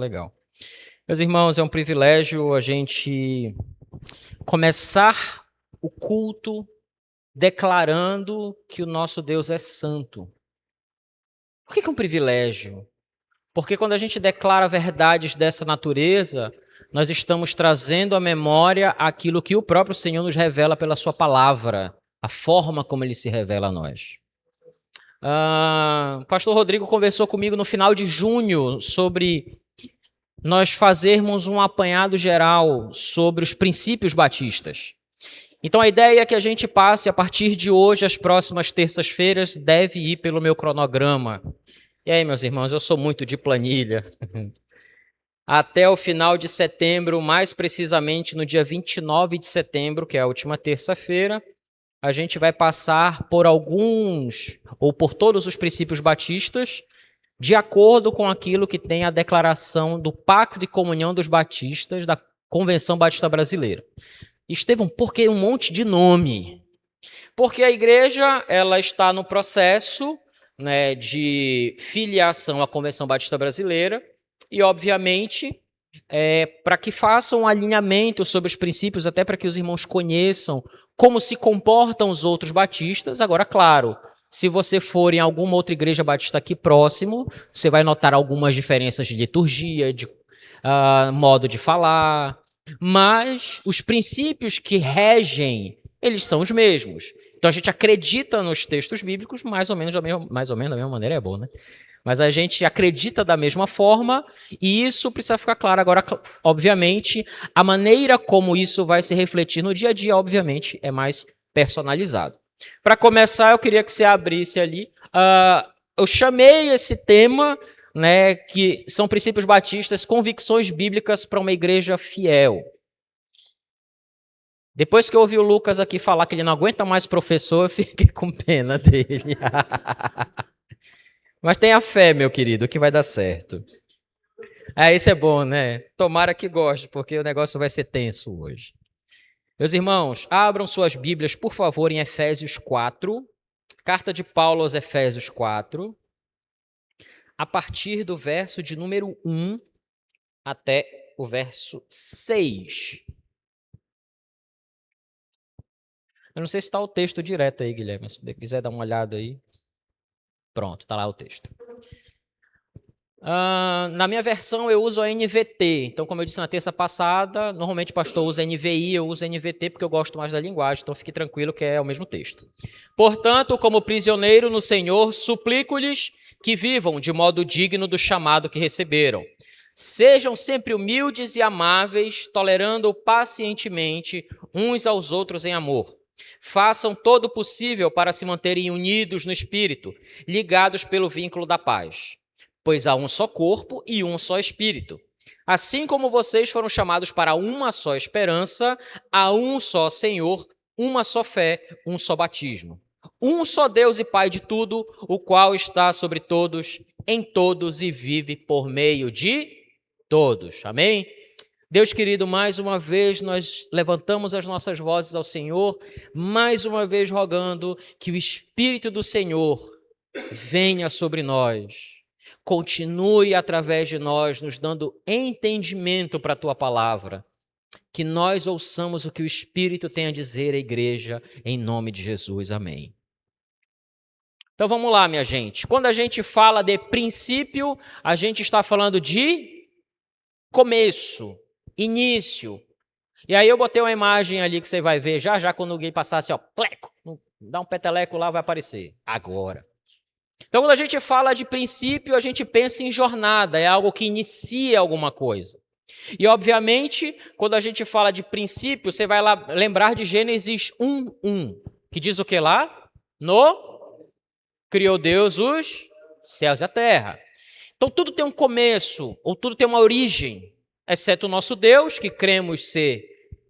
Legal. Meus irmãos, é um privilégio a gente começar o culto declarando que o nosso Deus é santo. Por que é um privilégio? Porque quando a gente declara verdades dessa natureza, nós estamos trazendo à memória aquilo que o próprio Senhor nos revela pela sua palavra, a forma como ele se revela a nós. O pastor Rodrigo conversou comigo no final de junho sobre nós fazermos um apanhado geral sobre os princípios batistas. Então a ideia é que a gente passe a partir de hoje, as próximas terças-feiras, deve ir pelo meu cronograma. E aí, meus irmãos, eu sou muito de planilha. Até o final de setembro, mais precisamente no dia 29 de setembro, que é a última terça-feira, a gente vai passar por alguns, ou por todos os princípios batistas, de acordo com aquilo que tem a declaração do Pacto de Comunhão dos Batistas da Convenção Batista Brasileira. Estevão, por que um monte de nome? Porque a igreja ela está no processo, né, de filiação à Convenção Batista Brasileira e, obviamente, para que façam um alinhamento sobre os princípios, até para que os irmãos conheçam como se comportam os outros batistas. Agora, claro, se você for em alguma outra igreja batista aqui próximo, você vai notar algumas diferenças de liturgia, de modo de falar, mas os princípios que regem, eles são os mesmos. Então a gente acredita nos textos bíblicos mais ou menos da mesma maneira, é bom, né? Mas a gente acredita da mesma forma e isso precisa ficar claro. Agora, obviamente, a maneira como isso vai se refletir no dia a dia, obviamente, é mais personalizado. Para começar, eu queria que você abrisse ali. Eu chamei esse tema, né, que são princípios batistas, convicções bíblicas para uma igreja fiel. Depois que eu ouvi o Lucas aqui falar que ele não aguenta mais professor, eu fiquei com pena dele. Mas tenha fé, meu querido, que vai dar certo. Isso é bom, né? Tomara que goste, porque o negócio vai ser tenso hoje. Meus irmãos, abram suas Bíblias, por favor, em Efésios 4. Carta de Paulo aos Efésios 4. A partir do verso de número 1 até o verso 6. Eu não sei se está o texto direto aí, Guilherme. Se você quiser dar uma olhada aí. Pronto, está lá o texto. Na minha versão eu uso a NVT, então como eu disse na terça passada, normalmente o pastor usa NVI, eu uso NVT porque eu gosto mais da linguagem, então fique tranquilo que é o mesmo texto. Portanto, como prisioneiro no Senhor, suplico-lhes que vivam de modo digno do chamado que receberam. Sejam sempre humildes e amáveis, tolerando pacientemente uns aos outros em amor. Façam todo o possível para se manterem unidos no Espírito, ligados pelo vínculo da paz. Pois há um só corpo e um só Espírito. Assim como vocês foram chamados para uma só esperança, há um só Senhor, uma só fé, um só batismo. Um só Deus e Pai de tudo, o qual está sobre todos, em todos e vive por meio de todos. Amém? Deus querido, mais uma vez nós levantamos as nossas vozes ao Senhor, mais uma vez rogando que o Espírito do Senhor venha sobre nós. Continue através de nós, nos dando entendimento para a Tua palavra. Que nós ouçamos o que o Espírito tem a dizer à igreja, em nome de Jesus. Amém. Então vamos lá, minha gente. Quando a gente fala de princípio, a gente está falando de começo, início. E aí eu botei uma imagem ali que você vai ver já quando alguém passar assim, ó, pleco, dá um peteleco lá, vai aparecer. Agora. Então, quando a gente fala de princípio, a gente pensa em jornada, é algo que inicia alguma coisa. E, obviamente, quando a gente fala de princípio, você vai lá lembrar de Gênesis 1:1, que diz o que lá? Criou Deus os céus e a terra. Então, tudo tem um começo, ou tudo tem uma origem, exceto o nosso Deus, que cremos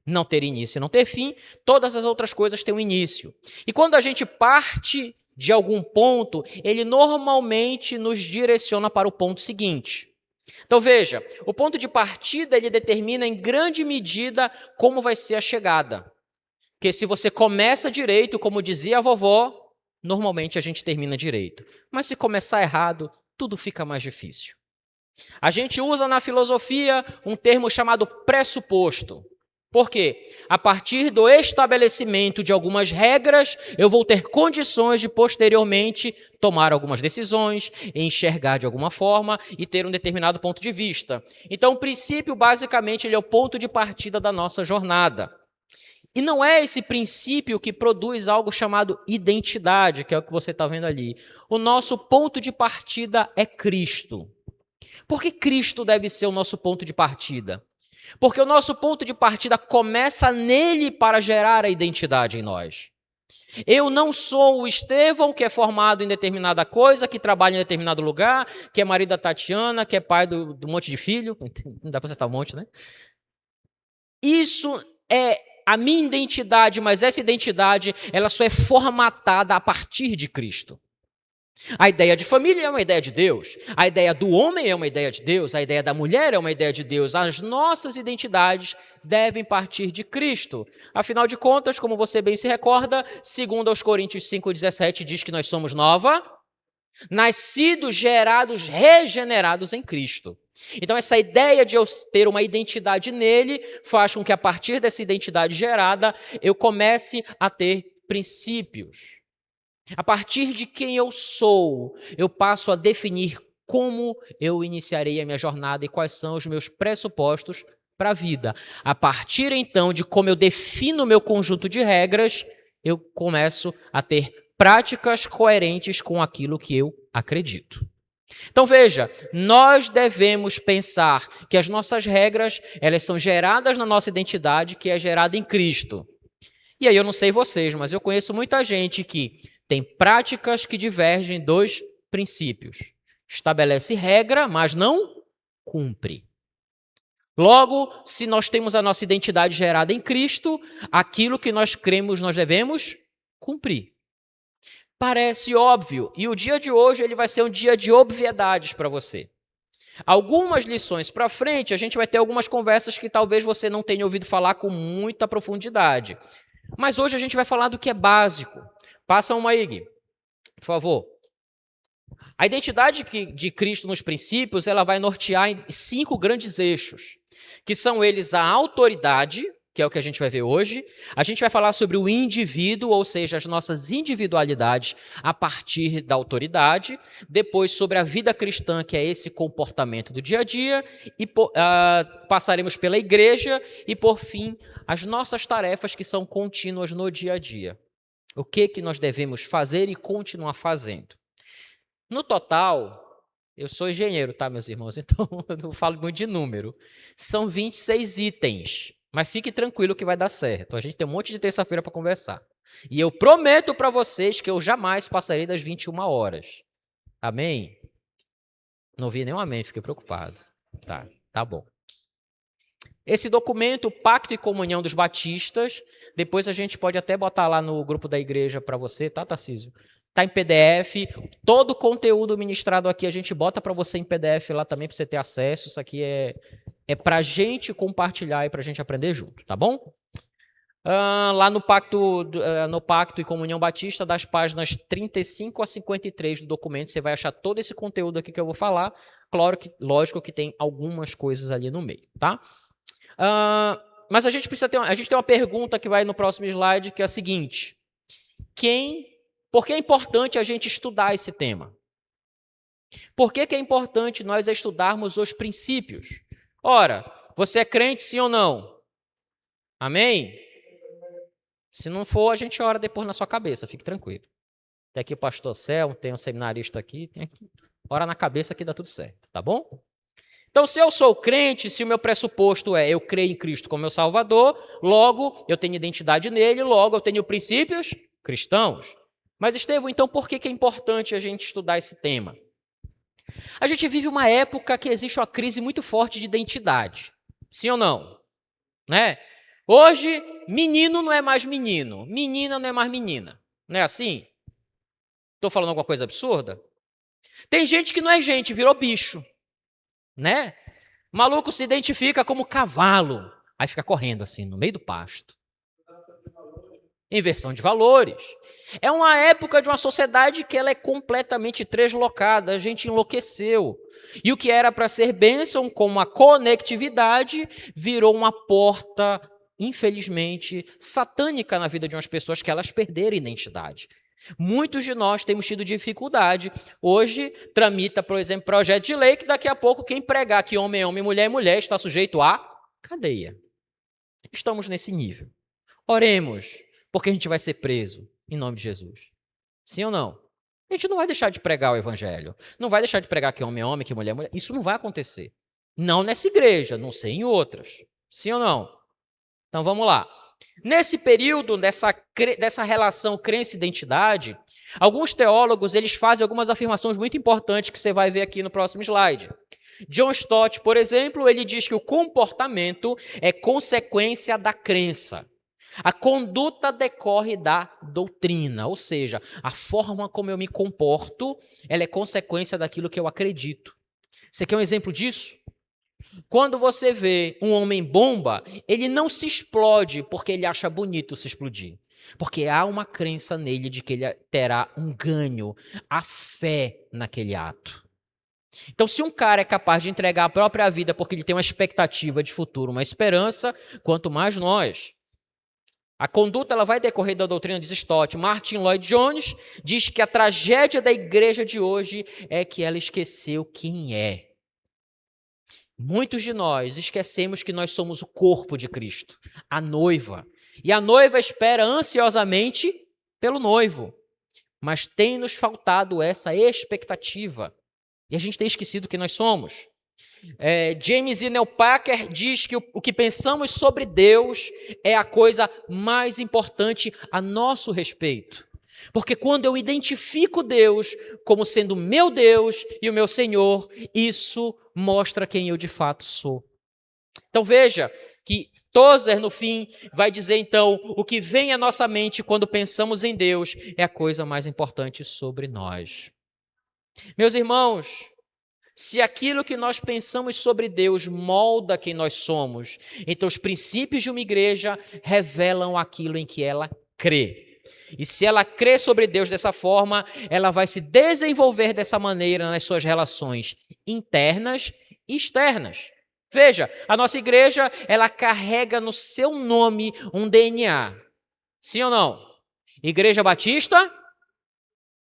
não ter início e não ter fim, todas as outras coisas têm um início. E quando a gente parte de algum ponto, ele normalmente nos direciona para o ponto seguinte. Então veja, o ponto de partida ele determina em grande medida como vai ser a chegada. Porque se você começa direito, como dizia a vovó, normalmente a gente termina direito. Mas se começar errado, tudo fica mais difícil. A gente usa na filosofia um termo chamado pressuposto. Por quê? A partir do estabelecimento de algumas regras, eu vou ter condições de posteriormente tomar algumas decisões, enxergar de alguma forma e ter um determinado ponto de vista. Então, o princípio, basicamente, ele é o ponto de partida da nossa jornada. E não é esse princípio que produz algo chamado identidade, que é o que você está vendo ali. O nosso ponto de partida é Cristo. Por que Cristo deve ser o nosso ponto de partida? Porque o nosso ponto de partida começa nele para gerar a identidade em nós. Eu não sou o Estevão, que é formado em determinada coisa, que trabalha em determinado lugar, que é marido da Tatiana, que é pai do monte de filho. Não dá para citar um monte, né? Isso é a minha identidade, mas essa identidade ela só é formatada a partir de Cristo. A ideia de família é uma ideia de Deus. A ideia do homem é uma ideia de Deus. A ideia da mulher é uma ideia de Deus. As nossas identidades devem partir de Cristo. Afinal de contas, como você bem se recorda, segundo aos Coríntios 5,17 diz que nós somos nova, nascidos, gerados, regenerados em Cristo. Então essa ideia de eu ter uma identidade nele faz com que a partir dessa identidade gerada eu comece a ter princípios. A partir de quem eu sou, eu passo a definir como eu iniciarei a minha jornada e quais são os meus pressupostos para a vida. A partir, então, de como eu defino o meu conjunto de regras, eu começo a ter práticas coerentes com aquilo que eu acredito. Então, veja, nós devemos pensar que as nossas regras, elas são geradas na nossa identidade, que é gerada em Cristo. E aí eu não sei vocês, mas eu conheço muita gente que tem práticas que divergem dos princípios. Estabelece regra, mas não cumpre. Logo, se nós temos a nossa identidade gerada em Cristo, aquilo que nós cremos nós devemos cumprir. Parece óbvio, e o dia de hoje ele vai ser um dia de obviedades para você. Algumas lições para frente, a gente vai ter algumas conversas que talvez você não tenha ouvido falar com muita profundidade. Mas hoje a gente vai falar do que é básico. Passa uma aí, Gui, por favor. A identidade de Cristo nos princípios, ela vai nortear em 5 grandes eixos, que são eles a autoridade, que é o que a gente vai ver hoje. A gente vai falar sobre o indivíduo, ou seja, as nossas individualidades a partir da autoridade. Depois sobre a vida cristã, que é esse comportamento do dia a dia. E passaremos pela igreja e, por fim, as nossas tarefas que são contínuas no dia a dia. O que nós devemos fazer e continuar fazendo. No total, eu sou engenheiro, tá, meus irmãos? Então, eu não falo muito de número. São 26 itens, mas fique tranquilo que vai dar certo. A gente tem um monte de terça-feira para conversar. E eu prometo para vocês que eu jamais passarei das 21 horas. Amém? Não vi nenhum amém, fiquei preocupado. Tá bom. Esse documento, Pacto e Comunhão dos Batistas, depois a gente pode até botar lá no grupo da igreja para você, tá, Tarcísio? Está em PDF, todo o conteúdo ministrado aqui a gente bota para você em PDF lá também, para você ter acesso. Isso aqui é para a gente compartilhar e para a gente aprender junto, tá bom? Lá no Pacto e Comunhão Batista, das páginas 35 a 53 do documento, você vai achar todo esse conteúdo aqui que eu vou falar. Claro que, lógico que tem algumas coisas ali no meio, tá? Mas a gente precisa a gente tem uma pergunta que vai no próximo slide, que é a seguinte: por que é importante a gente estudar esse tema? Por que é importante nós estudarmos os princípios? Ora, você é crente, sim ou não? Amém? Se não for, a gente ora depois na sua cabeça, fique tranquilo. Tem aqui o pastor Céu, tem um seminarista aqui, ora na cabeça que dá tudo certo, tá bom? Então, se eu sou crente, se o meu pressuposto é eu creio em Cristo como meu Salvador, logo eu tenho identidade nele, logo eu tenho princípios cristãos. Mas, Estevão, então por que é importante a gente estudar esse tema? A gente vive uma época que existe uma crise muito forte de identidade. Sim ou não? Né? Hoje, menino não é mais menino, menina não é mais menina. Não é assim? Estou falando alguma coisa absurda? Tem gente que não é gente, virou bicho. Né? O maluco se identifica como cavalo, aí fica correndo assim, no meio do pasto. Inversão de valores. É uma época de uma sociedade que ela é completamente translocada, a gente enlouqueceu. E o que era para ser bênção, como a conectividade, virou uma porta, infelizmente, satânica na vida de umas pessoas que elas perderam a identidade. Muitos de nós temos tido dificuldade. Hoje, tramita, por exemplo, projeto de lei que daqui a pouco quem pregar que homem é homem, mulher é mulher, está sujeito à cadeia. Estamos nesse nível. Oremos, porque a gente vai ser preso, em nome de Jesus. Sim ou não? A gente não vai deixar de pregar o evangelho. Não vai deixar de pregar que homem é homem, que mulher é mulher. Isso não vai acontecer. Não nessa igreja, não sei em outras. Sim ou não? Então vamos lá. Nesse período dessa relação crença-identidade, alguns teólogos eles fazem algumas afirmações muito importantes que você vai ver aqui no próximo slide. John Stott, por exemplo, ele diz que o comportamento é consequência da crença. A conduta decorre da doutrina, ou seja, a forma como eu me comporto, ela é consequência daquilo que eu acredito. Você quer um exemplo disso? Quando você vê um homem bomba, ele não se explode porque ele acha bonito se explodir. Porque há uma crença nele de que ele terá um ganho, a fé naquele ato. Então, se um cara é capaz de entregar a própria vida porque ele tem uma expectativa de futuro, uma esperança, quanto mais nós. A conduta ela vai decorrer da doutrina de Stott. Martin Lloyd Jones diz que a tragédia da igreja de hoje é que ela esqueceu quem é. Muitos de nós esquecemos que nós somos o corpo de Cristo, a noiva. E a noiva espera ansiosamente pelo noivo. Mas tem nos faltado essa expectativa. E a gente tem esquecido que nós somos. James E. Neil Packer diz que o que pensamos sobre Deus é a coisa mais importante a nosso respeito. Porque quando eu identifico Deus como sendo meu Deus e o meu Senhor, isso mostra quem eu de fato sou. Então veja que Tozer, no fim, vai dizer então, o que vem à nossa mente quando pensamos em Deus é a coisa mais importante sobre nós. Meus irmãos, se aquilo que nós pensamos sobre Deus molda quem nós somos, então os princípios de uma igreja revelam aquilo em que ela crê. E se ela crê sobre Deus dessa forma, ela vai se desenvolver dessa maneira nas suas relações internas e externas. Veja, a nossa igreja, ela carrega no seu nome um DNA. Sim ou não? Igreja Batista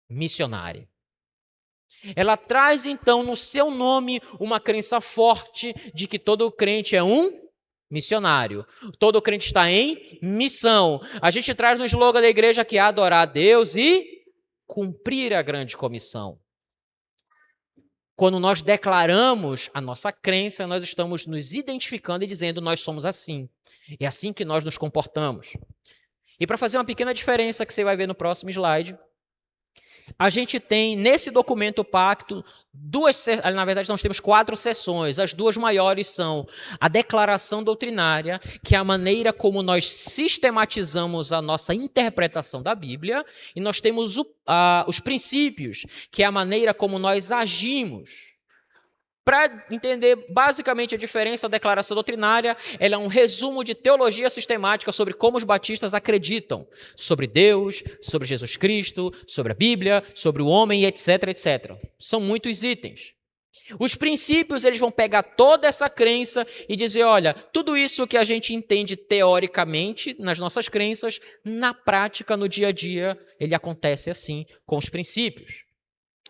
Missionária. Ela traz, então, no seu nome uma crença forte de que todo crente é um missionário. Todo crente está em missão. A gente traz no slogan da igreja que é adorar a Deus e cumprir a grande comissão. Quando nós declaramos a nossa crença, nós estamos nos identificando e dizendo nós somos assim. É assim que nós nos comportamos. E para fazer uma pequena diferença que você vai ver no próximo slide, a gente tem nesse documento pacto na verdade nós temos 4 seções. As 2 maiores são a declaração doutrinária, que é a maneira como nós sistematizamos a nossa interpretação da Bíblia, e nós temos os princípios, que é a maneira como nós agimos. Para entender basicamente a diferença da declaração doutrinária, ela é um resumo de teologia sistemática sobre como os batistas acreditam sobre Deus, sobre Jesus Cristo, sobre a Bíblia, sobre o homem, etc, etc. São muitos itens. Os princípios, eles vão pegar toda essa crença e dizer, olha, tudo isso que a gente entende teoricamente nas nossas crenças, na prática, no dia a dia, ele acontece assim com os princípios.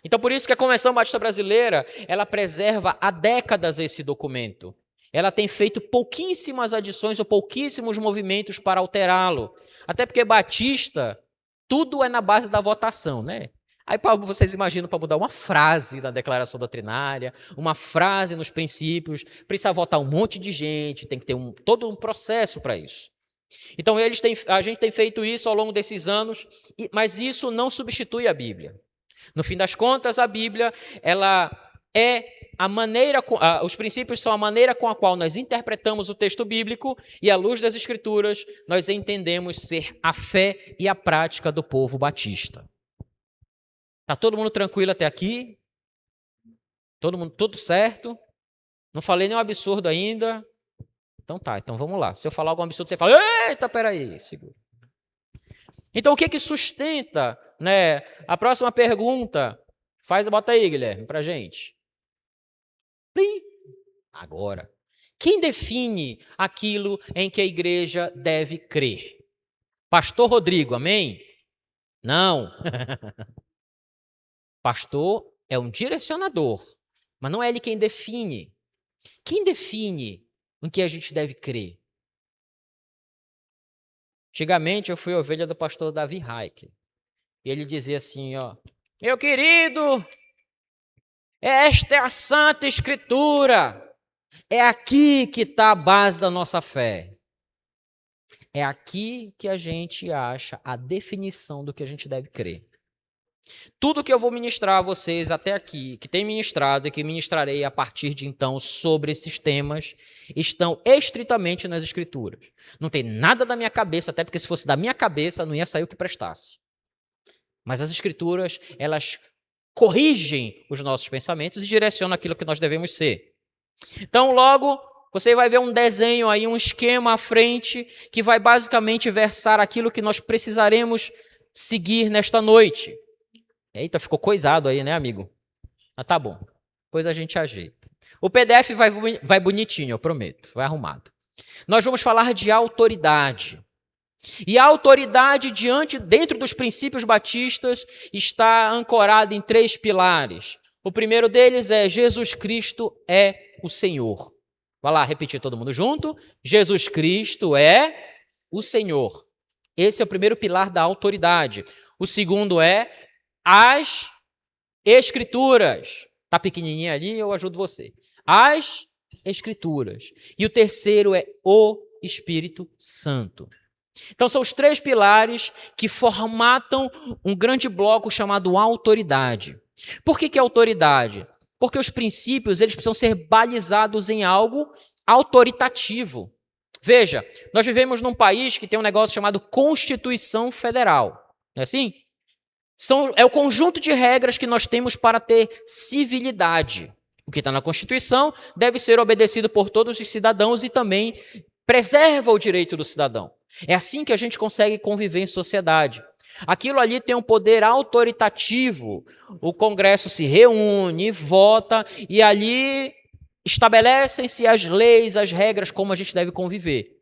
Então, por isso que a Convenção Batista Brasileira, ela preserva há décadas esse documento. Ela tem feito pouquíssimas adições ou pouquíssimos movimentos para alterá-lo. Até porque Batista, tudo é na base da votação, né? Aí vocês imaginam para mudar uma frase da declaração doutrinária, uma frase nos princípios, precisa votar um monte de gente, tem que ter todo um processo para isso. Então, a gente tem feito isso ao longo desses anos, mas isso não substitui a Bíblia. No fim das contas, a Bíblia, ela é a maneira, os princípios são a maneira com a qual nós interpretamos o texto bíblico e, à luz das Escrituras, nós entendemos ser a fé e a prática do povo batista. Está todo mundo tranquilo até aqui? Todo mundo, tudo certo? Não falei nenhum absurdo ainda? Então tá, então vamos lá. Se eu falar algum absurdo, você fala, eita, peraí, segura. Então, o que sustenta, né? A próxima pergunta, bota aí, Guilherme, para gente. Plim. Agora, quem define aquilo em que a igreja deve crer? Pastor Rodrigo, amém? Não. Pastor é um direcionador, mas não é ele quem define. Quem define em que a gente deve crer? Antigamente eu fui ovelha do pastor Davi Reich. E ele dizia assim, ó: meu querido, esta é a Santa Escritura. É aqui que está a base da nossa fé. É aqui que a gente acha a definição do que a gente deve crer. Tudo que eu vou ministrar a vocês até aqui, que tem ministrado e que ministrarei a partir de então sobre esses temas, estão estritamente nas Escrituras. Não tem nada da minha cabeça, até porque se fosse da minha cabeça não ia sair o que prestasse. Mas as Escrituras, elas corrigem os nossos pensamentos e direcionam aquilo que nós devemos ser. Então, logo, você vai ver um desenho aí, um esquema à frente, que vai basicamente versar aquilo que nós precisaremos seguir nesta noite. Eita, ficou coisado aí, né, amigo? Ah, tá bom. Depois a gente ajeita. O PDF vai bonitinho, eu prometo. Vai arrumado. Nós vamos falar de autoridade. E a autoridade dentro dos princípios batistas está ancorada em 3 pilares. O primeiro deles é Jesus Cristo é o Senhor. Vai lá, repetir todo mundo junto. Jesus Cristo é o Senhor. Esse é o primeiro pilar da autoridade. O segundo é as Escrituras. Tá pequenininho ali, eu ajudo você. As Escrituras. E o terceiro é o Espírito Santo. Então são os 3 pilares que formatam um grande bloco chamado autoridade. Por que autoridade? Porque os princípios eles precisam ser balizados em algo autoritativo. Veja, nós vivemos num país que tem um negócio chamado Constituição Federal. Não é assim? É o conjunto de regras que nós temos para ter civilidade. O que está na Constituição deve ser obedecido por todos os cidadãos e também preserva o direito do cidadão. É assim que a gente consegue conviver em sociedade. Aquilo ali tem um poder autoritativo. O Congresso se reúne, vota e ali estabelecem-se as leis, as regras, como a gente deve conviver.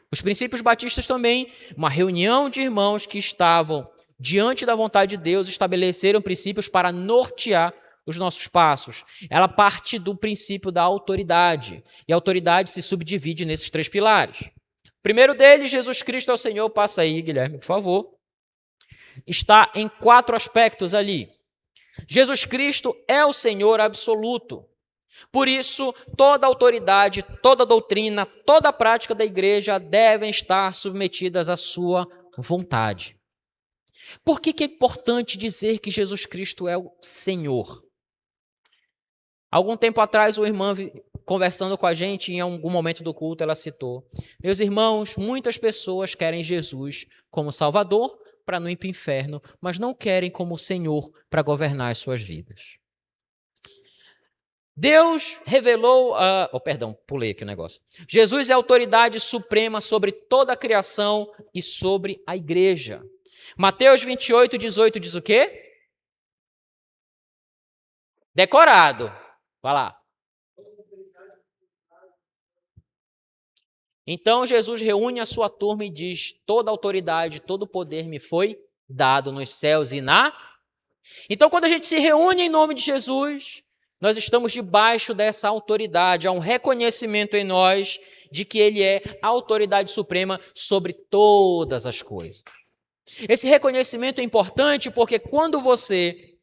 Os princípios batistas também, uma reunião de irmãos que estavam diante da vontade de Deus, estabeleceram princípios para nortear os nossos passos. Ela parte do princípio da autoridade. E a autoridade se subdivide nesses 3 pilares. O primeiro deles, Jesus Cristo é o Senhor. Passa aí, Guilherme, por favor. Está em 4 aspectos ali. Jesus Cristo é o Senhor absoluto. Por isso, toda autoridade, toda doutrina, toda prática da igreja devem estar submetidas à sua vontade. Por que é importante dizer que Jesus Cristo é o Senhor? Algum tempo atrás, uma irmã conversando com a gente, em algum momento do culto, ela citou: meus irmãos, muitas pessoas querem Jesus como Salvador para não ir para o inferno, mas não querem como Senhor para governar as suas vidas. Deus revelou, pulei aqui o negócio. Jesus é a autoridade suprema sobre toda a criação e sobre a igreja. Mateus 28, 18 diz o quê? Decorado. Vai lá. Então Jesus reúne a sua turma e diz: toda autoridade, todo poder me foi dado nos céus e na... Então quando a gente se reúne em nome de Jesus, nós estamos debaixo dessa autoridade. Há um reconhecimento em nós de que Ele é a autoridade suprema sobre todas as coisas. Esse reconhecimento é importante porque quando você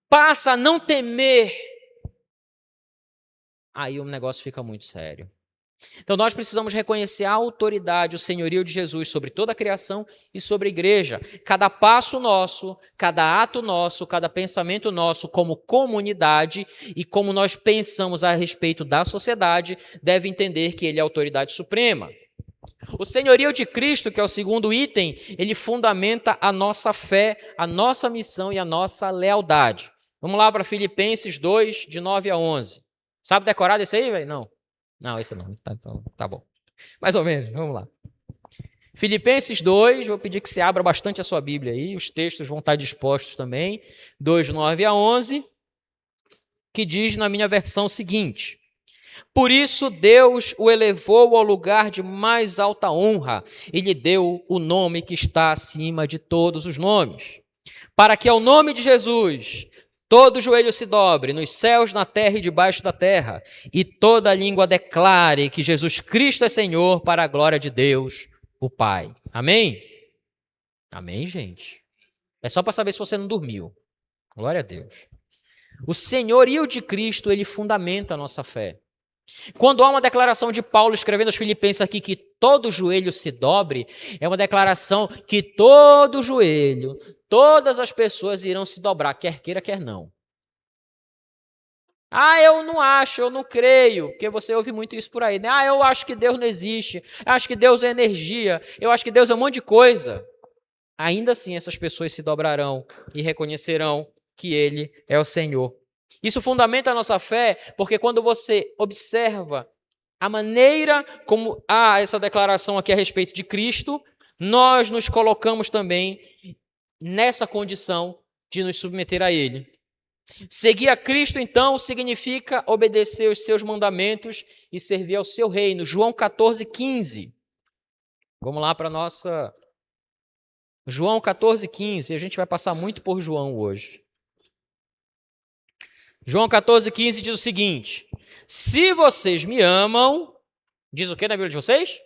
passa a não temer, aí o negócio fica muito sério. Então nós precisamos reconhecer a autoridade, o senhorio de Jesus sobre toda a criação e sobre a igreja. Cada passo nosso, cada ato nosso, cada pensamento nosso como comunidade e como nós pensamos a respeito da sociedade, deve entender que Ele é a autoridade suprema. O senhorio de Cristo, que é o segundo item, ele fundamenta a nossa fé, a nossa missão e a nossa lealdade. Vamos lá para Filipenses 2, de 9 a 11. Sabe decorar desse aí, velho? Não, esse não. Tá bom. Mais ou menos, vamos lá. Filipenses 2, vou pedir que você abra bastante a sua Bíblia aí, os textos vão estar dispostos também, 2, 9 a 11, que diz na minha versão o seguinte: por isso Deus o elevou ao lugar de mais alta honra e lhe deu o nome que está acima de todos os nomes, para que ao nome de Jesus todo joelho se dobre, nos céus, na terra e debaixo da terra, e toda língua declare que Jesus Cristo é Senhor, para a glória de Deus, o Pai. Amém? Amém, gente? É só para saber se você não dormiu. Glória a Deus. O senhorio de Cristo, ele fundamenta a nossa fé. Quando há uma declaração de Paulo escrevendo aos Filipenses aqui que todo joelho se dobre, é uma declaração que todo joelho, todas as pessoas irão se dobrar, quer queira, quer não. Ah, eu não acho, eu não creio, porque você ouve muito isso por aí, né? Ah, eu acho que Deus não existe, eu acho que Deus é energia, eu acho que Deus é um monte de coisa. Ainda assim, essas pessoas se dobrarão e reconhecerão que Ele é o Senhor. Isso fundamenta a nossa fé, porque quando você observa a maneira como há essa declaração aqui a respeito de Cristo, nós nos colocamos também nessa condição de nos submeter a Ele. Seguir a Cristo, então, significa obedecer os seus mandamentos e servir ao seu reino. João 14:15. Vamos lá para a nossa... João 14:15. A gente vai passar muito por João hoje. João 14:15 diz o seguinte: se vocês me amam... Diz o que na Bíblia de vocês?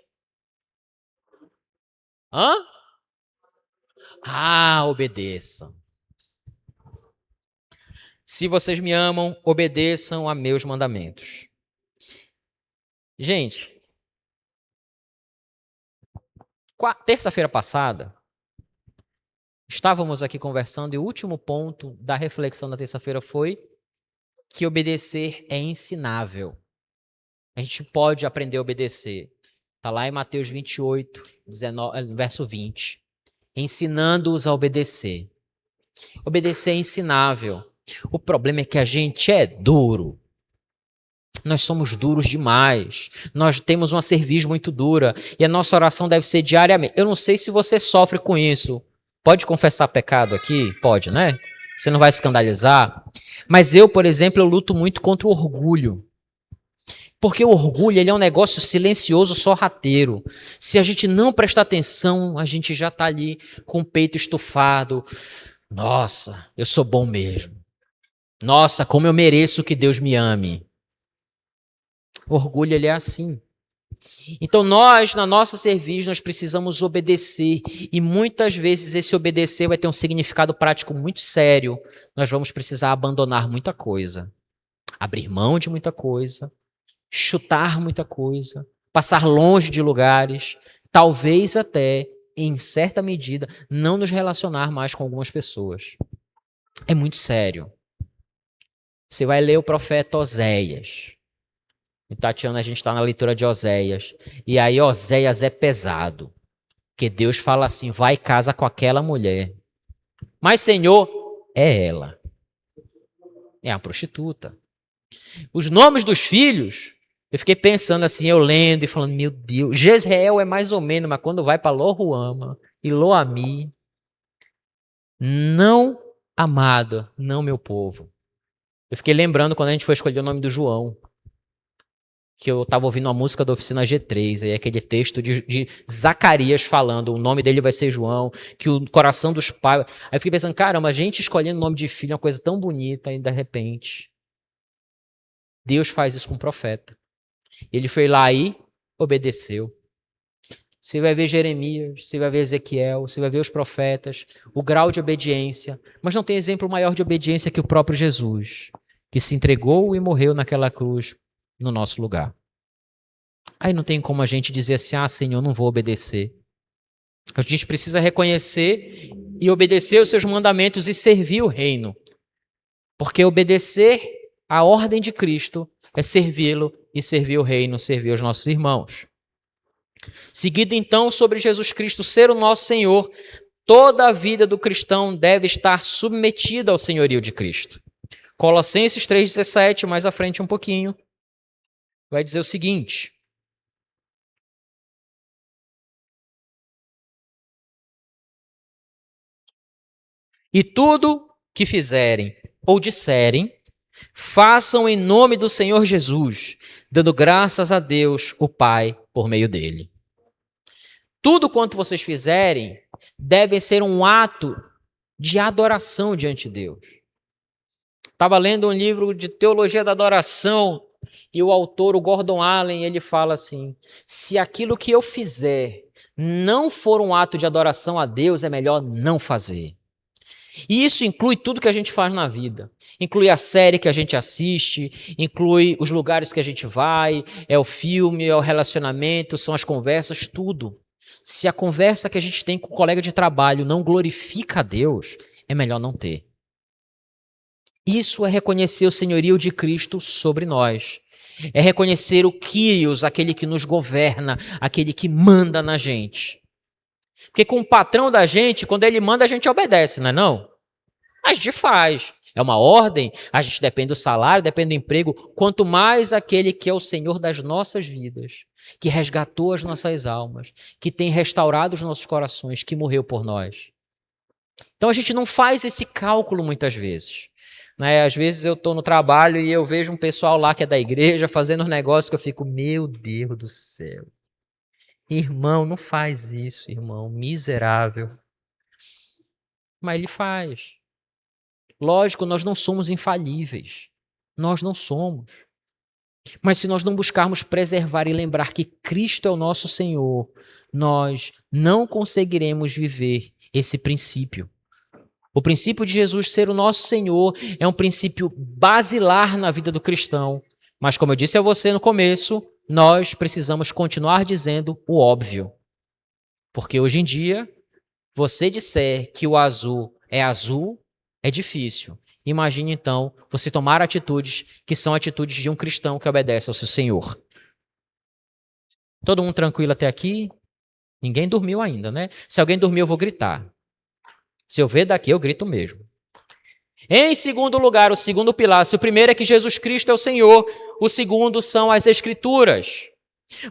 Hã? Ah, obedeçam. Se vocês me amam, obedeçam a meus mandamentos. Gente, terça-feira passada, estávamos aqui conversando e o último ponto da reflexão da terça-feira foi que obedecer é ensinável. A gente pode aprender a obedecer. Está lá em Mateus 28, 19, verso 20. Ensinando-os a obedecer. Obedecer é ensinável. O problema é que a gente é duro. Nós somos duros demais. Nós temos uma cerviz muito dura. E a nossa oração deve ser diariamente. Eu não sei se você sofre com isso. Pode confessar pecado aqui? Pode, né? Você não vai escandalizar. Mas eu, por exemplo, eu luto muito contra o orgulho. Porque o orgulho, ele é um negócio silencioso, sorrateiro. Se a gente não prestar atenção, a gente já está ali com o peito estufado. Nossa, eu sou bom mesmo. Nossa, como eu mereço que Deus me ame. O orgulho, ele é assim. Então nós, na nossa cerviz, nós precisamos obedecer. E muitas vezes esse obedecer vai ter um significado prático muito sério. Nós vamos precisar abandonar muita coisa. Abrir mão de muita coisa. Chutar muita coisa. Passar longe de lugares. Talvez até, em certa medida, não nos relacionar mais com algumas pessoas. É muito sério. Você vai ler o profeta Oséias. E Tatiana, a gente está na leitura de Oséias. E aí Oséias é pesado. Porque Deus fala assim, vai e casa com aquela mulher. Mas Senhor, é ela. É a prostituta. Os nomes dos filhos, eu fiquei pensando assim, eu lendo e falando, meu Deus, Jezreel é mais ou menos, mas quando vai para Loruama e Loami, não amado, não meu povo. Eu fiquei lembrando quando a gente foi escolher o nome do João, que eu estava ouvindo uma música da Oficina G3, aí aquele texto de Zacarias falando, o nome dele vai ser João, que o coração dos pais... Aí eu fiquei pensando, caramba, a gente escolhendo o nome de filho é uma coisa tão bonita, e de repente, Deus faz isso com o profeta. Ele foi lá e obedeceu. Você vai ver Jeremias, você vai ver Ezequiel, você vai ver os profetas, o grau de obediência, mas não tem exemplo maior de obediência que o próprio Jesus, que se entregou e morreu naquela cruz no nosso lugar. Aí não tem como a gente dizer assim, ah, Senhor, não vou obedecer. A gente precisa reconhecer e obedecer os seus mandamentos e servir o reino. Porque obedecer à ordem de Cristo é servi-lo e servir o reino, servir os nossos irmãos. Seguido então sobre Jesus Cristo ser o nosso Senhor, toda a vida do cristão deve estar submetida ao senhorio de Cristo. Colossenses 3,17, mais à frente um pouquinho, vai dizer o seguinte: E tudo que fizerem ou disserem, façam em nome do Senhor Jesus, dando graças a Deus, o Pai, por meio dele. Tudo quanto vocês fizerem deve ser um ato de adoração diante de Deus. Estava lendo um livro de teologia da adoração e o autor, o Gordon Allen, ele fala assim: se aquilo que eu fizer não for um ato de adoração a Deus, é melhor não fazer. E isso inclui tudo que a gente faz na vida. Inclui a série que a gente assiste, inclui os lugares que a gente vai, é o filme, é o relacionamento, são as conversas, tudo. Se a conversa que a gente tem com o colega de trabalho não glorifica a Deus, é melhor não ter. Isso é reconhecer o senhorio de Cristo sobre nós. É reconhecer o Kyrios, aquele que nos governa, aquele que manda na gente. Porque com o patrão da gente, quando ele manda, a gente obedece, não é não? A gente faz. É uma ordem, a gente depende do salário, depende do emprego. Quanto mais aquele que é o Senhor das nossas vidas, que resgatou as nossas almas, que tem restaurado os nossos corações, que morreu por nós. Então a gente não faz esse cálculo muitas vezes. Né? Às vezes eu estou no trabalho e eu vejo um pessoal lá que é da igreja fazendo um negócio que eu fico, meu Deus do céu. Irmão, não faz isso, irmão, miserável. Mas ele faz. Lógico, nós não somos infalíveis. Nós não somos. Mas se nós não buscarmos preservar e lembrar que Cristo é o nosso Senhor, nós não conseguiremos viver esse princípio. O princípio de Jesus ser o nosso Senhor é um princípio basilar na vida do cristão. Mas como eu disse a você no começo, nós precisamos continuar dizendo o óbvio. Porque hoje em dia, você disser que o azul, é difícil. Imagine então você tomar atitudes que são atitudes de um cristão que obedece ao seu Senhor. Todo mundo tranquilo até aqui? Ninguém dormiu ainda, né? Se alguém dormiu, eu vou gritar. Se eu ver daqui, eu grito mesmo. Em segundo lugar, o segundo pilar. Se o primeiro é que Jesus Cristo é o Senhor, o segundo são as Escrituras.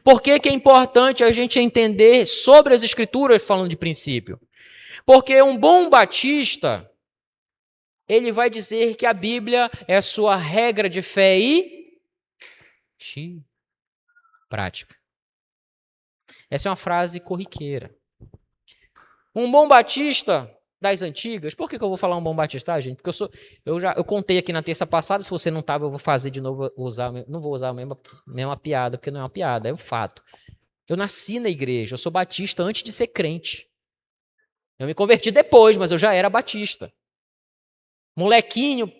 Por que é importante a gente entender sobre as Escrituras, falando de princípio? Porque um bom batista, ele vai dizer que a Bíblia é a sua regra de fé e prática. Essa é uma frase corriqueira. Um bom batista das antigas, por que eu vou falar um bom batista, gente? Porque eu contei aqui na terça passada, se você não estava, eu vou fazer de novo, não vou usar a mesma piada, porque não é uma piada, é um fato. Eu nasci na igreja, eu sou batista antes de ser crente. Eu me converti depois, mas eu já era batista. Molequinho,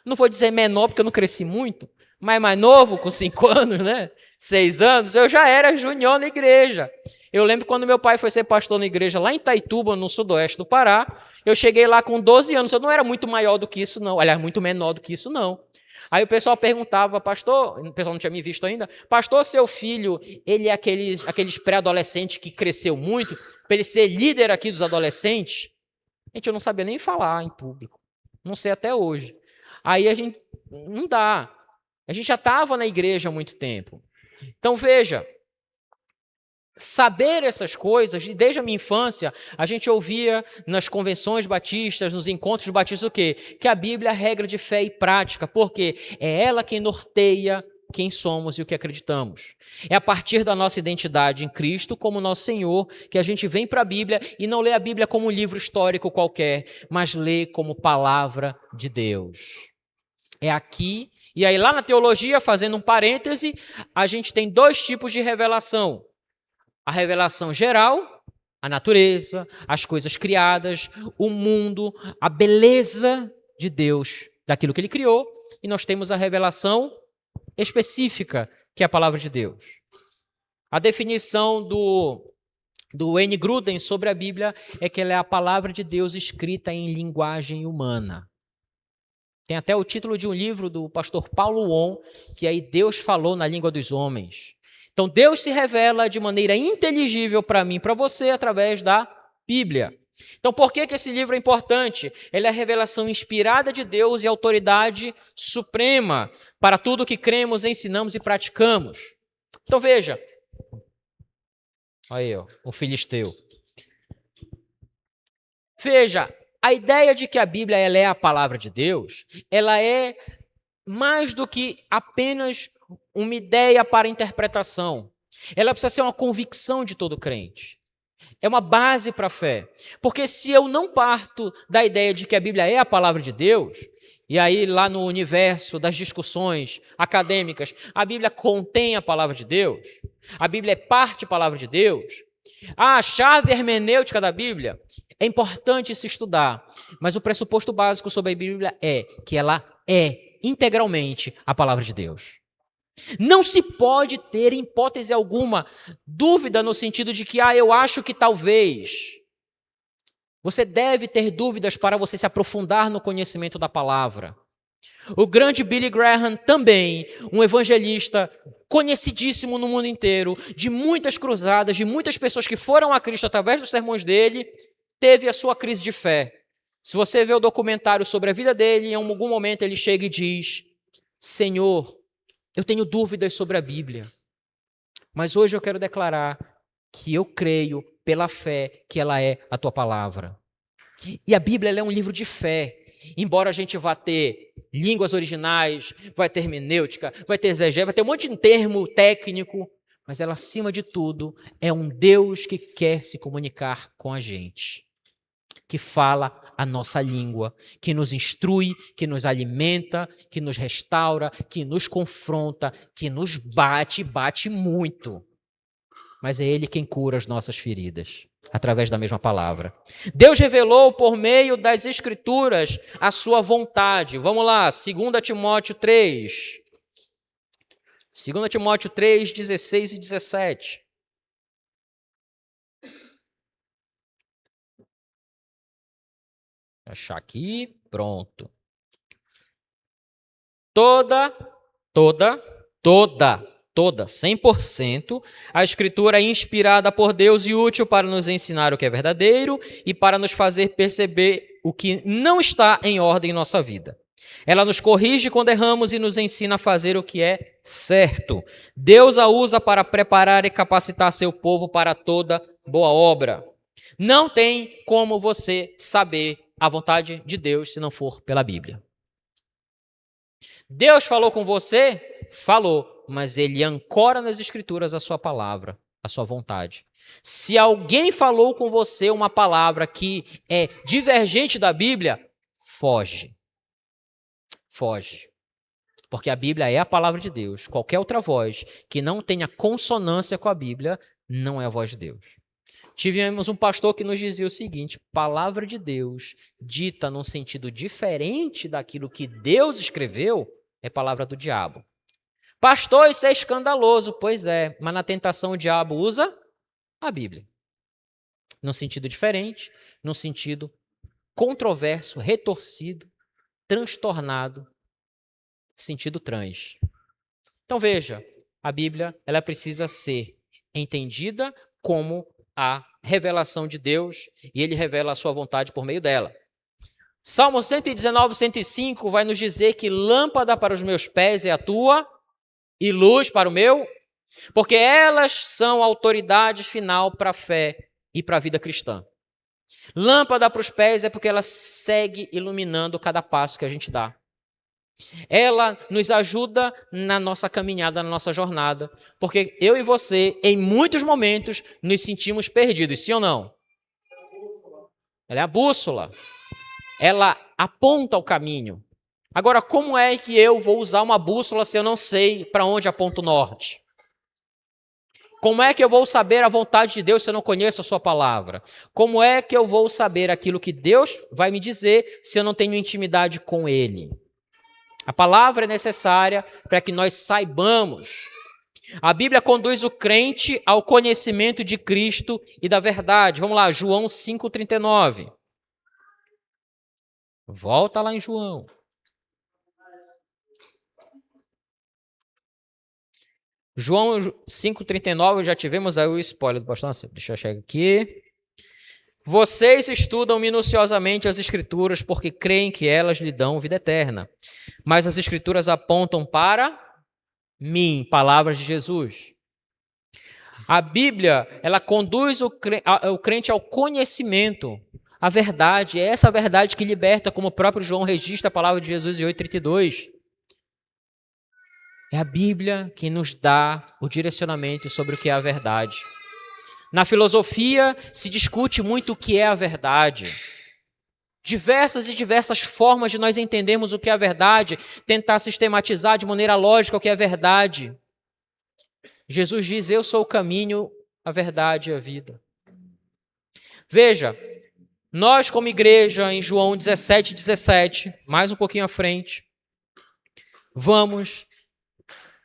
não vou dizer menor porque eu não cresci muito, mas mais novo, com 5 anos, né? 6 anos, eu já era junior na igreja. Eu lembro quando meu pai foi ser pastor na igreja lá em Itaituba, no sudoeste do Pará, eu cheguei lá com 12 anos, eu não era muito maior do que isso não, aliás, muito menor do que isso não. Aí o pessoal perguntava, pastor, o pessoal não tinha me visto ainda, pastor, seu filho, ele é aqueles pré-adolescentes que cresceu muito, para ele ser líder aqui dos adolescentes? Gente, eu não sabia nem falar em público, não sei até hoje. Aí a gente, não dá, a gente já estava na igreja há muito tempo. Então veja, saber essas coisas, desde a minha infância, a gente ouvia nas convenções batistas, nos encontros batistas, o quê? Que a Bíblia é a regra de fé e prática, porque é ela quem norteia quem somos e o que acreditamos. É a partir da nossa identidade em Cristo, como nosso Senhor, que a gente vem para a Bíblia e não lê a Bíblia como um livro histórico qualquer, mas lê como palavra de Deus. É aqui, e aí lá na teologia, fazendo um parêntese, a gente tem 2 tipos de revelação. A revelação geral, a natureza, as coisas criadas, o mundo, a beleza de Deus, daquilo que Ele criou. E nós temos a revelação específica, que é a palavra de Deus. A definição do N. Gruden sobre a Bíblia é que ela é a palavra de Deus escrita em linguagem humana. Tem até o título de um livro do pastor Paulo Won, que aí Deus falou na língua dos homens. Então, Deus se revela de maneira inteligível para mim e para você através da Bíblia. Então, por que esse livro é importante? Ele é a revelação inspirada de Deus e autoridade suprema para tudo que cremos, ensinamos e praticamos. Então, veja. Aí, ó, o filisteu. Veja, a ideia de que a Bíblia ela é a palavra de Deus, ela é mais do que apenas uma ideia para interpretação. Ela precisa ser uma convicção de todo crente. É uma base para a fé. Porque se eu não parto da ideia de que a Bíblia é a palavra de Deus, e aí lá no universo das discussões acadêmicas, a Bíblia contém a palavra de Deus, a Bíblia é parte da palavra de Deus, a chave hermenêutica da Bíblia, é importante se estudar, mas o pressuposto básico sobre a Bíblia é que ela é integralmente a palavra de Deus. Não se pode ter, em hipótese alguma, dúvida no sentido de que, eu acho que talvez. Você deve ter dúvidas para você se aprofundar no conhecimento da palavra. O grande Billy Graham também, um evangelista conhecidíssimo no mundo inteiro, de muitas cruzadas, de muitas pessoas que foram a Cristo através dos sermões dele, teve a sua crise de fé. Se você vê o documentário sobre a vida dele, em algum momento ele chega e diz: Senhor, eu tenho dúvidas sobre a Bíblia, mas hoje eu quero declarar que eu creio pela fé que ela é a tua palavra. E a Bíblia ela é um livro de fé. Embora a gente vá ter línguas originais, vai ter hermenêutica, vai ter exegese, vai ter um monte de termo técnico, mas ela, acima de tudo, é um Deus que quer se comunicar com a gente, que fala a nossa língua, que nos instrui, que nos alimenta, que nos restaura, que nos confronta, que nos bate muito. Mas é Ele quem cura as nossas feridas, através da mesma palavra. Deus revelou por meio das Escrituras a sua vontade. Vamos lá, 2 Timóteo 3. 2 Timóteo 3, 16 e 17. Vou achar aqui, pronto. Toda, 100%, a Escritura é inspirada por Deus e útil para nos ensinar o que é verdadeiro e para nos fazer perceber o que não está em ordem em nossa vida. Ela nos corrige quando erramos e nos ensina a fazer o que é certo. Deus a usa para preparar e capacitar seu povo para toda boa obra. Não tem como você saber a vontade de Deus se não for pela Bíblia. Deus falou com você? Falou, mas Ele ancora nas Escrituras a sua palavra, a sua vontade. Se alguém falou com você uma palavra que é divergente da Bíblia, foge. Foge. Porque a Bíblia é a palavra de Deus. Qualquer outra voz que não tenha consonância com a Bíblia não é a voz de Deus. Tivemos um pastor que nos dizia o seguinte: palavra de Deus dita num sentido diferente daquilo que Deus escreveu é palavra do diabo. Pastor, isso é escandaloso. Pois é, mas na tentação o diabo usa a Bíblia. Num sentido diferente, num sentido controverso, retorcido, transtornado, sentido trans. Então veja, a Bíblia ela precisa ser entendida como a revelação de Deus e Ele revela a sua vontade por meio dela. Salmo 119, 105 vai nos dizer que lâmpada para os meus pés é a tua e luz para o meu, porque elas são a autoridade final para a fé e para a vida cristã. Lâmpada para os pés é porque ela segue iluminando cada passo que a gente dá. Ela nos ajuda na nossa caminhada, na nossa jornada, porque eu e você, em muitos momentos, nos sentimos perdidos, sim ou não? Ela é a bússola. Ela aponta o caminho. Agora, como é que eu vou usar uma bússola se eu não sei para onde aponta o norte? Como é que eu vou saber a vontade de Deus se eu não conheço a sua palavra? Como é que eu vou saber aquilo que Deus vai me dizer se eu não tenho intimidade com Ele? A palavra é necessária para que nós saibamos. A Bíblia conduz o crente ao conhecimento de Cristo e da verdade. Vamos lá, João 5,39. Volta lá em João. João 5,39, já tivemos aí o spoiler do pastor. Deixa eu chegar aqui. Vocês estudam minuciosamente as Escrituras porque creem que elas lhe dão vida eterna. Mas as Escrituras apontam para mim, palavras de Jesus. A Bíblia, ela conduz o crente ao conhecimento. a verdade. É essa verdade que liberta, como o próprio João registra a palavra de Jesus em 8,32. É a Bíblia que nos dá o direcionamento sobre o que é a verdade. Na filosofia se discute muito o que é a verdade. Diversas e diversas formas de nós entendermos o que é a verdade, tentar sistematizar de maneira lógica o que é a verdade. Jesus diz: eu sou o caminho, a verdade e a vida. Veja, nós como igreja, em João 17, mais um pouquinho à frente, vamos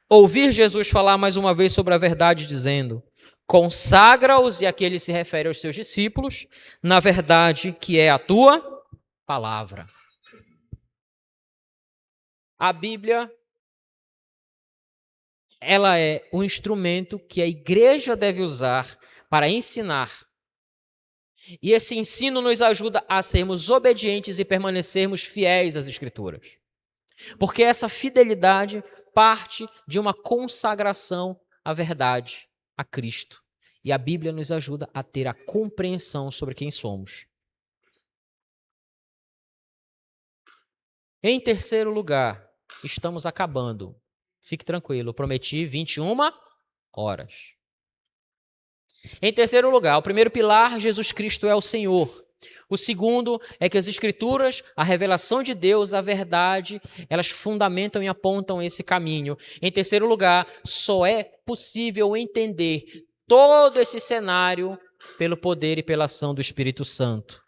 ouvir Jesus falar mais uma vez sobre a verdade, dizendo: consagra-os, e aqui ele se refere aos seus discípulos, na verdade que é a tua palavra. A Bíblia, ela é um instrumento que a igreja deve usar para ensinar. E esse ensino nos ajuda a sermos obedientes e permanecermos fiéis às Escrituras. Porque essa fidelidade parte de uma consagração à verdade, a Cristo. E a Bíblia nos ajuda a ter a compreensão sobre quem somos. Em terceiro lugar, estamos acabando. Fique tranquilo, eu prometi 21 horas. Em terceiro lugar, o primeiro pilar, Jesus Cristo é o Senhor. O segundo é que as Escrituras, a revelação de Deus, a verdade, elas fundamentam e apontam esse caminho. Em terceiro lugar, só é possível entender todo esse cenário pelo poder e pela ação do Espírito Santo.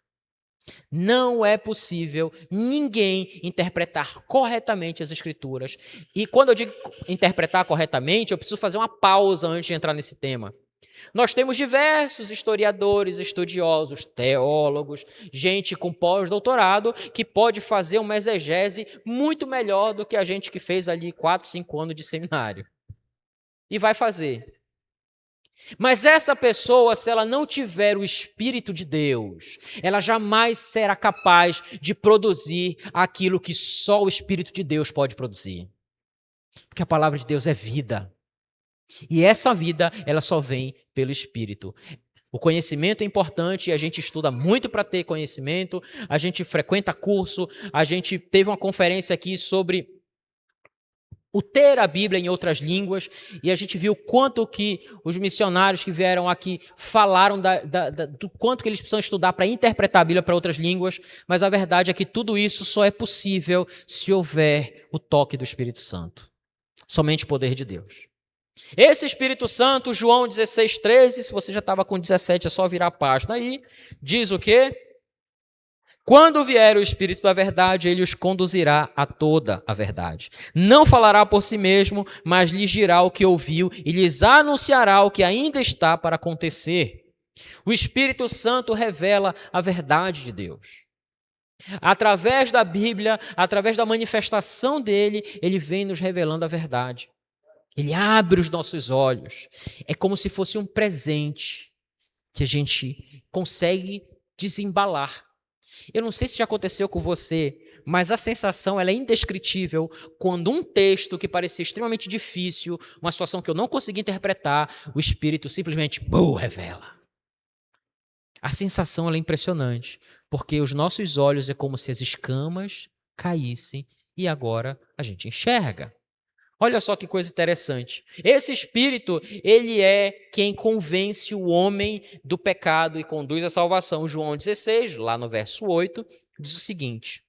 Não é possível ninguém interpretar corretamente as Escrituras. E quando eu digo interpretar corretamente, eu preciso fazer uma pausa antes de entrar nesse tema. Nós temos diversos historiadores, estudiosos, teólogos, gente com pós-doutorado que pode fazer uma exegese muito melhor do que a gente que fez ali 4, 5 anos de seminário. E vai fazer. Mas essa pessoa, se ela não tiver o Espírito de Deus, ela jamais será capaz de produzir aquilo que só o Espírito de Deus pode produzir. Porque a palavra de Deus é vida. E essa vida, ela só vem pelo Espírito. O conhecimento é importante e a gente estuda muito para ter conhecimento, a gente frequenta curso, a gente teve uma conferência aqui sobre o ter a Bíblia em outras línguas, e a gente viu quanto que os missionários que vieram aqui falaram do quanto que eles precisam estudar para interpretar a Bíblia para outras línguas, mas a verdade é que tudo isso só é possível se houver o toque do Espírito Santo. Somente o poder de Deus. Esse Espírito Santo, João 16:13, se você já estava com 17, é só virar a página aí, diz o quê? Quando vier o Espírito da verdade, ele os conduzirá a toda a verdade. Não falará por si mesmo, mas lhes dirá o que ouviu e lhes anunciará o que ainda está para acontecer. O Espírito Santo revela a verdade de Deus. Através da Bíblia, através da manifestação dele, ele vem nos revelando a verdade. Ele abre os nossos olhos. É como se fosse um presente que a gente consegue desembalar. Eu não sei se já aconteceu com você, mas a sensação ela é indescritível quando um texto que parecia extremamente difícil, uma situação que eu não consegui interpretar, o Espírito simplesmente revela. A sensação ela é impressionante, porque os nossos olhos é como se as escamas caíssem e agora a gente enxerga. Olha só que coisa interessante. Esse Espírito, ele é quem convence o homem do pecado e conduz à salvação. João 16, lá no verso 8, diz o seguinte: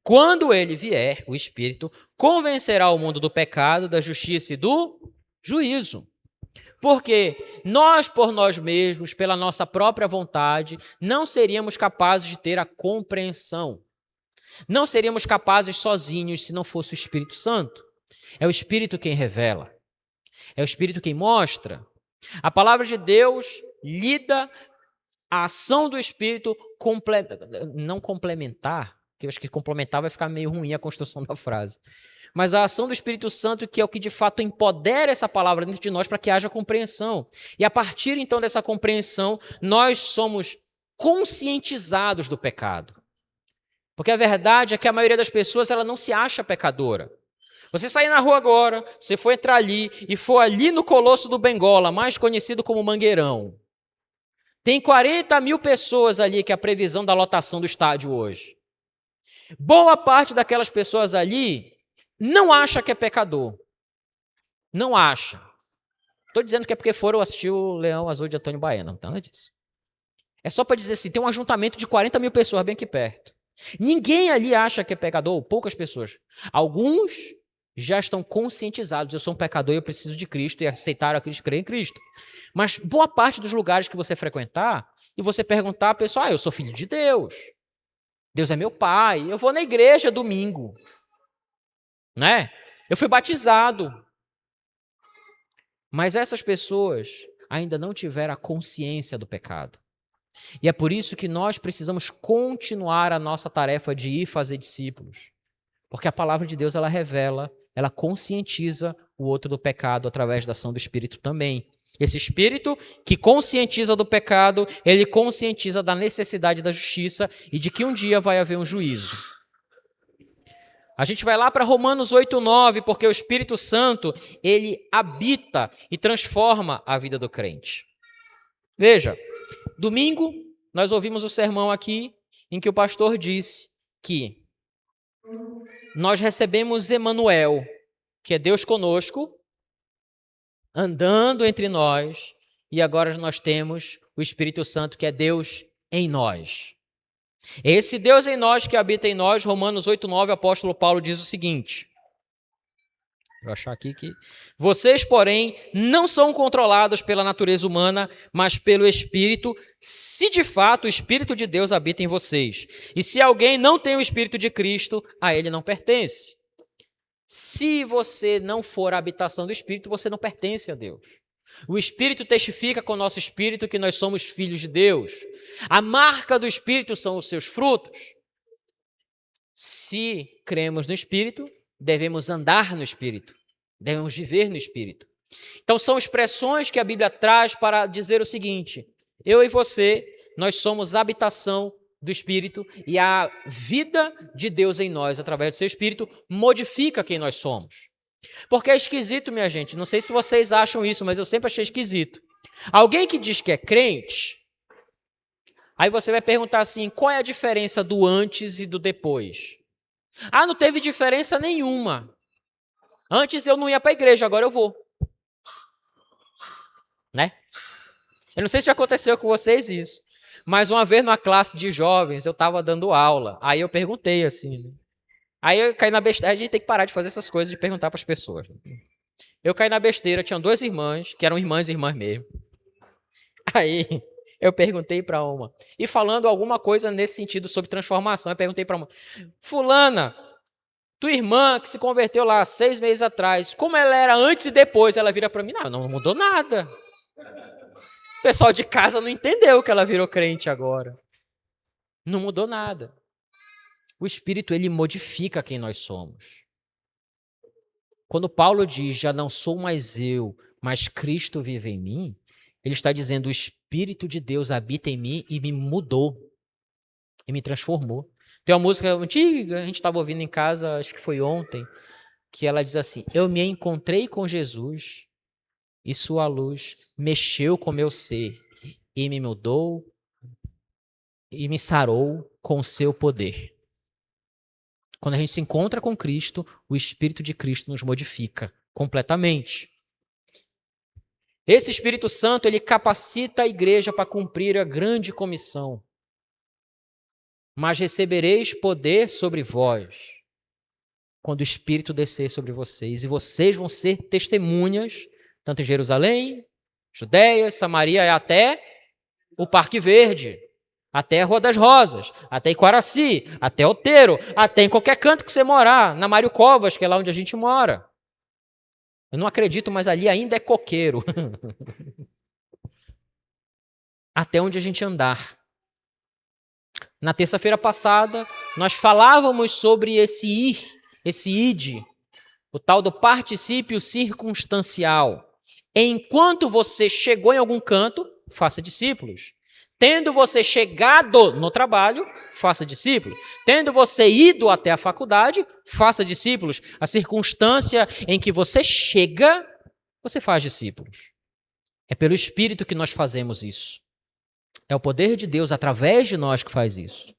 quando ele vier, o Espírito, convencerá o mundo do pecado, da justiça e do juízo. Porque nós, por nós mesmos, pela nossa própria vontade, não seríamos capazes de ter a compreensão. Não seríamos capazes sozinhos se não fosse o Espírito Santo. É o Espírito quem revela. É o Espírito quem mostra. A palavra de Deus lida a ação do Espírito não complementar, porque eu acho que complementar vai ficar meio ruim a construção da frase. Mas a ação do Espírito Santo que é o que de fato empodera essa palavra dentro de nós para que haja compreensão. E a partir então dessa compreensão, nós somos conscientizados do pecado. Porque a verdade é que a maioria das pessoas ela não se acha pecadora. Você sair na rua agora, você for entrar ali e for ali no Colosso do Bengola, mais conhecido como Mangueirão. Tem 40 mil pessoas ali, que é a previsão da lotação do estádio hoje. Boa parte daquelas pessoas ali não acha que é pecador. Não acha. Estou dizendo que é porque foram assistir o Leão Azul de Antônio Baena, não tem nada disso. É só para dizer assim, tem um ajuntamento de 40 mil pessoas bem aqui perto. Ninguém ali acha que é pecador, ou poucas pessoas. Alguns já estão conscientizados, eu sou um pecador e eu preciso de Cristo, e aceitaram a Cristo, creem em Cristo. Mas boa parte dos lugares que você frequentar, e você perguntar à pessoa, eu sou filho de Deus, Deus é meu pai, eu vou na igreja domingo, né? Eu fui batizado. Mas essas pessoas ainda não tiveram a consciência do pecado. E é por isso que nós precisamos continuar a nossa tarefa de ir fazer discípulos. Porque a palavra de Deus, ela revela, ela conscientiza o outro do pecado através da ação do Espírito também. Esse Espírito que conscientiza do pecado, ele conscientiza da necessidade da justiça e de que um dia vai haver um juízo. A gente vai lá para Romanos 8:9, porque o Espírito Santo, ele habita e transforma a vida do crente. Veja, domingo nós ouvimos o sermão aqui em que o pastor disse que nós recebemos Emanuel, que é Deus conosco, andando entre nós, e agora nós temos o Espírito Santo, que é Deus em nós. Esse Deus em nós que habita em nós, Romanos 8:9, o apóstolo Paulo diz o seguinte, vou achar aqui que... Vocês, porém, não são controlados pela natureza humana, mas pelo Espírito, se de fato o Espírito de Deus habita em vocês. E se alguém não tem o Espírito de Cristo, a ele não pertence. Se você não for a habitação do Espírito, você não pertence a Deus. O Espírito testifica com o nosso Espírito que nós somos filhos de Deus. A marca do Espírito são os seus frutos. Se cremos no Espírito, devemos andar no Espírito. Devemos viver no Espírito. Então são expressões que a Bíblia traz para dizer o seguinte, eu e você, nós somos habitação do Espírito e a vida de Deus em nós, através do seu Espírito, modifica quem nós somos. Porque é esquisito, minha gente, não sei se vocês acham isso, mas eu sempre achei esquisito. Alguém que diz que é crente, aí você vai perguntar assim, qual é a diferença do antes e do depois? Ah, não teve diferença nenhuma. Antes eu não ia para a igreja, agora eu vou. Né? Eu não sei se já aconteceu com vocês isso, mas uma vez numa classe de jovens, eu estava dando aula, aí eu perguntei assim, né? Aí eu caí na besteira, a gente tem que parar de fazer essas coisas de perguntar para as pessoas. Eu caí na besteira, tinham duas irmãs, que eram irmãs e irmãs mesmo. Aí eu perguntei para uma, e falando alguma coisa nesse sentido sobre transformação, eu perguntei para uma, fulana, tua irmã que se converteu lá 6 meses atrás, como ela era antes e depois? Ela vira para mim, não mudou nada. O pessoal de casa não entendeu que ela virou crente agora. Não mudou nada. O Espírito, ele modifica quem nós somos. Quando Paulo diz, já não sou mais eu, mas Cristo vive em mim, ele está dizendo, o Espírito de Deus habita em mim e me mudou, e me transformou. Tem uma música antiga, a gente estava ouvindo em casa, acho que foi ontem, que ela diz assim, eu me encontrei com Jesus e sua luz mexeu com meu ser e me mudou e me sarou com o seu poder. Quando a gente se encontra com Cristo, o Espírito de Cristo nos modifica completamente. Esse Espírito Santo, ele capacita a igreja para cumprir a grande comissão. Mas recebereis poder sobre vós, quando o Espírito descer sobre vocês, e vocês vão ser testemunhas, tanto em Jerusalém, Judéia, Samaria e até o Parque Verde. Até a Rua das Rosas, até Iquaraci, até Outeiro, até em qualquer canto que você morar, na Mário Covas, que é lá onde a gente mora. Eu não acredito, mas ali ainda é coqueiro. Até onde a gente andar. Na terça-feira passada, nós falávamos sobre esse ir, esse id, o tal do particípio circunstancial. Enquanto você chegou em algum canto, faça discípulos. Tendo você chegado no trabalho, faça discípulos. Tendo você ido até a faculdade, faça discípulos. A circunstância em que você chega, você faz discípulos. É pelo Espírito que nós fazemos isso. É o poder de Deus através de nós que faz isso.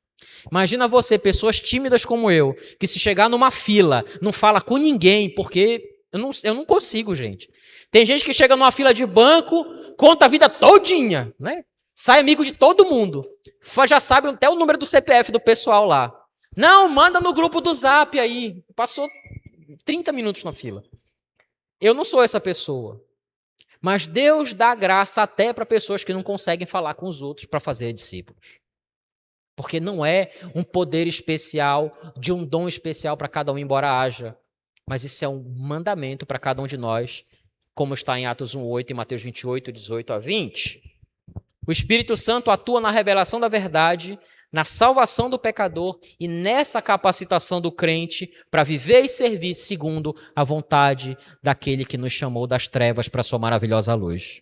Imagina você, pessoas tímidas como eu, que se chegar numa fila, não fala com ninguém, porque eu não consigo, gente. Tem gente que chega numa fila de banco, conta a vida todinha, né? Sai amigo de todo mundo. Já sabe até o número do CPF do pessoal lá. Não, manda no grupo do Zap aí. Passou 30 minutos na fila. Eu não sou essa pessoa. Mas Deus dá graça até para pessoas que não conseguem falar com os outros para fazer discípulos. Porque não é um poder especial, de um dom especial para cada um, embora haja. Mas isso é um mandamento para cada um de nós, como está em Atos 1:8 e Mateus 28, 18 a 20. O Espírito Santo atua na revelação da verdade, na salvação do pecador e nessa capacitação do crente para viver e servir segundo a vontade daquele que nos chamou das trevas para a sua maravilhosa luz.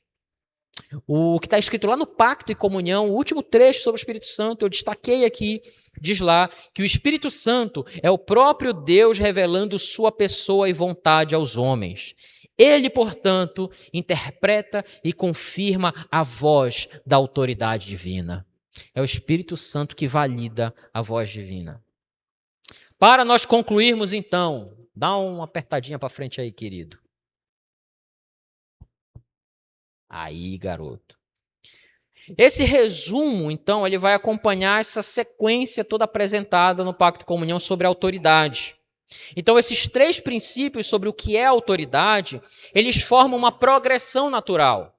O que está escrito lá no Pacto e Comunhão, o último trecho sobre o Espírito Santo, eu destaquei aqui, diz lá que o Espírito Santo é o próprio Deus revelando sua pessoa e vontade aos homens. Ele, portanto, interpreta e confirma a voz da autoridade divina. É o Espírito Santo que valida a voz divina. Para nós concluirmos, então, dá uma apertadinha para frente aí, querido. Aí, garoto. Esse resumo, então, ele vai acompanhar essa sequência toda apresentada no Pacto de Comunhão sobre a autoridade. Então, esses 3 princípios sobre o que é autoridade, eles formam uma progressão natural.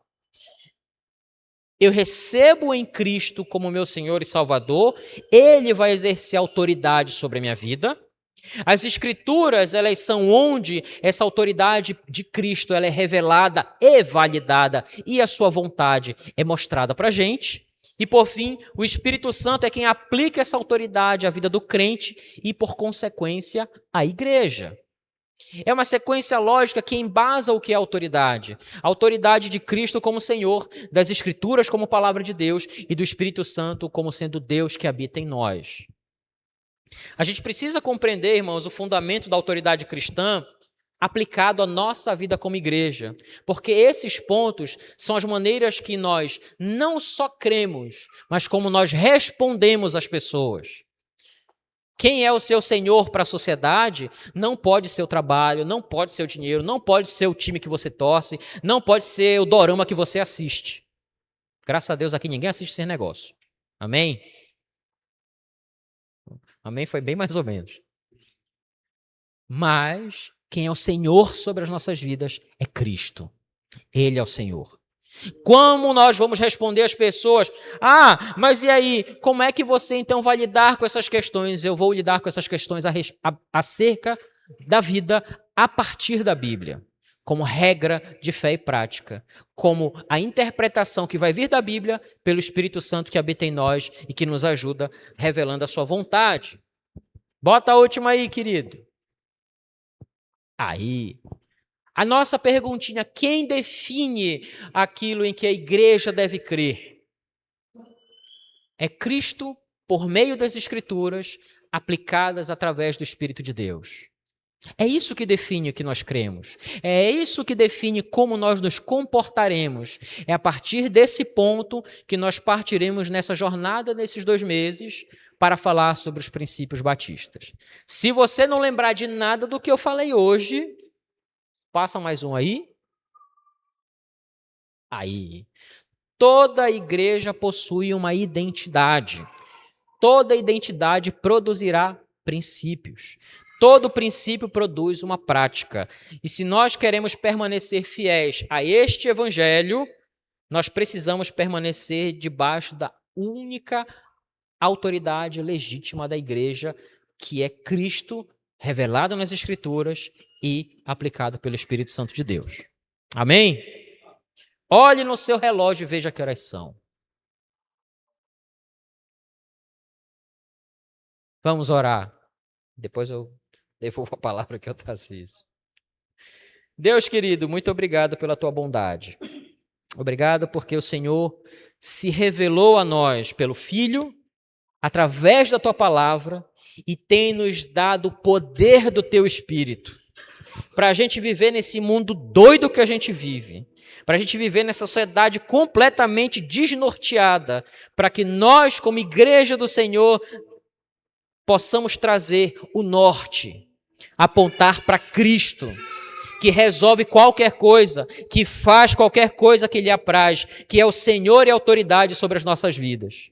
Eu recebo em Cristo como meu Senhor e Salvador, Ele vai exercer autoridade sobre a minha vida. As Escrituras, elas são onde essa autoridade de Cristo ela é revelada e validada e a sua vontade é mostrada para a gente. E, por fim, o Espírito Santo é quem aplica essa autoridade à vida do crente e, por consequência, à igreja. É uma sequência lógica que embasa o que é autoridade. A autoridade de Cristo como Senhor, das Escrituras como palavra de Deus e do Espírito Santo como sendo Deus que habita em nós. A gente precisa compreender, irmãos, o fundamento da autoridade cristã aplicado à nossa vida como igreja, porque esses pontos são as maneiras que nós não só cremos, mas como nós respondemos às pessoas. Quem é o seu senhor para a sociedade não pode ser o trabalho, não pode ser o dinheiro, não pode ser o time que você torce, não pode ser o dorama que você assiste. Graças a Deus aqui ninguém assiste esse negócio. Amém? Amém? Foi bem mais ou menos. Mas quem é o Senhor sobre as nossas vidas é Cristo. Ele é o Senhor. Como nós vamos responder às pessoas? Ah, mas e aí? Como é que você então vai lidar com essas questões? Eu vou lidar com essas questões acerca da vida a partir da Bíblia, como regra de fé e prática, como a interpretação que vai vir da Bíblia pelo Espírito Santo que habita em nós e que nos ajuda revelando a sua vontade. Bota a última aí, querido. Aí, a nossa perguntinha, quem define aquilo em que a igreja deve crer? É Cristo por meio das Escrituras, aplicadas através do Espírito de Deus. É isso que define o que nós cremos. É isso que define como nós nos comportaremos. É a partir desse ponto que nós partiremos nessa jornada, nesses 2 meses, para falar sobre os princípios batistas. Se você não lembrar de nada do que eu falei hoje, passa mais um aí. Aí. Toda igreja possui uma identidade. Toda identidade produzirá princípios. Todo princípio produz uma prática. E se nós queremos permanecer fiéis a este evangelho, nós precisamos permanecer debaixo da única autoridade legítima da igreja, que é Cristo, revelado nas Escrituras e aplicado pelo Espírito Santo de Deus. Amém? Olhe no seu relógio e veja que horas são. Vamos orar. Depois eu devolvo a palavra que eu Tarcísio. Deus querido, muito obrigado pela tua bondade. Obrigado porque o Senhor se revelou a nós pelo Filho, através da tua palavra, e tem nos dado o poder do teu Espírito. para a gente viver nesse mundo doido que a gente vive, para a gente viver nessa sociedade completamente desnorteada, para que nós, como igreja do Senhor, possamos trazer o norte, apontar para Cristo, que resolve qualquer coisa, que faz qualquer coisa que lhe apraz, que é o Senhor e autoridade sobre as nossas vidas.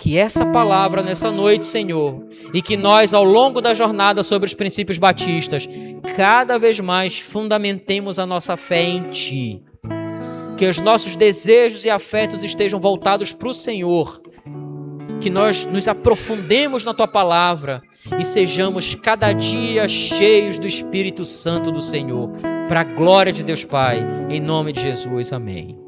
Que essa palavra nessa noite, Senhor, e que nós, ao longo da jornada sobre os princípios batistas, cada vez mais fundamentemos a nossa fé em Ti. Que os nossos desejos e afetos estejam voltados para o Senhor. Que nós nos aprofundemos na Tua palavra e sejamos cada dia cheios do Espírito Santo do Senhor. Para a glória de Deus Pai, em nome de Jesus. Amém.